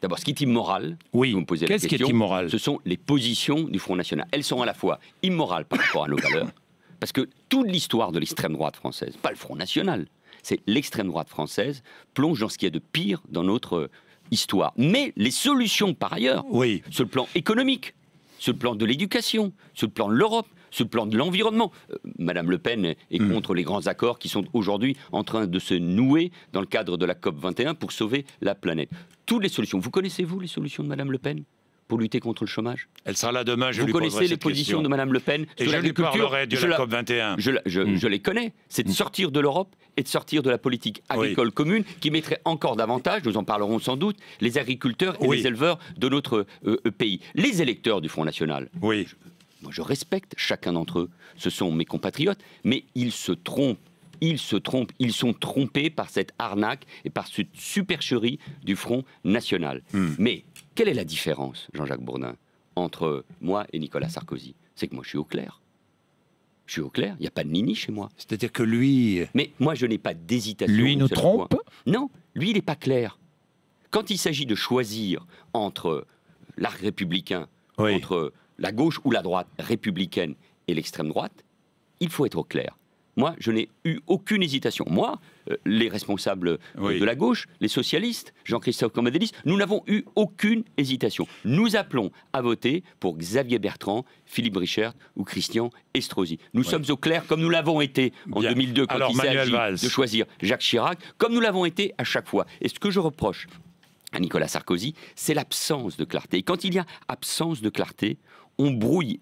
D'abord, ce qui est immoral, oui. vous me posez la Qu'est-ce qui est immoral? Ce sont les positions du Front National. Elles sont à la fois immorales par rapport à nos valeurs, parce que toute l'histoire de l'extrême droite française, pas le Front National, c'est l'extrême droite française, plonge dans ce qu'il y a de pire dans notre histoire. Mais les solutions, par ailleurs, oui. sur le plan économique, sur le plan de l'éducation, sur le plan de l'Europe, sur le plan de l'environnement. Madame Le Pen est contre les grands accords qui sont aujourd'hui en train de se nouer dans le cadre de la COP21 pour sauver la planète. Toutes les solutions. Vous connaissez-vous les solutions de Madame Le Pen pour lutter contre le chômage? Elle sera là demain, je Vous lui poserai connaissez les cette positions question. de Madame Le Pen Et sur je lui l'agriculture? parlerai de la COP21. Je les connais. C'est de sortir de l'Europe et de sortir de la politique agricole commune qui mettrait encore davantage, nous en parlerons sans doute, les agriculteurs et les éleveurs de notre pays. Les électeurs du Front National. Oui. Moi, je respecte chacun d'entre eux. Ce sont mes compatriotes, mais ils se trompent. Ils se trompent. Ils sont trompés par cette arnaque et par cette supercherie du Front National. Mais quelle est la différence, Jean-Jacques Bourdin, entre moi et Nicolas Sarkozy? C'est que moi, je suis au clair. Je suis au clair. Il n'y a pas de nini chez moi. C'est-à-dire que lui... Mais moi, je n'ai pas d'hésitation. Lui nous trompe? Non, lui, il n'est pas clair. Quand il s'agit de choisir entre l'arc républicain, entre la gauche ou la droite républicaine et l'extrême droite, il faut être au clair. Moi, je n'ai eu aucune hésitation. Moi, les responsables de la gauche, les socialistes, Jean-Christophe Cambadélis, nous n'avons eu aucune hésitation. Nous appelons à voter pour Xavier Bertrand, Philippe Richert ou Christian Estrosi. Nous sommes au clair, comme nous l'avons été en 2002, quand il s'agit de choisir Jacques Chirac, comme nous l'avons été à chaque fois. Et ce que je reproche à Nicolas Sarkozy, c'est l'absence de clarté. Et quand il y a absence de clarté, on brouille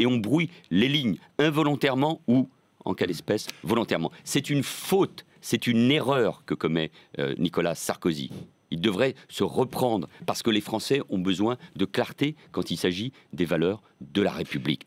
les lignes involontairement ou, en cas d'espèce, volontairement. C'est une faute, c'est une erreur que commet Nicolas Sarkozy. Il devrait se reprendre parce que les Français ont besoin de clarté quand il s'agit des valeurs de la République.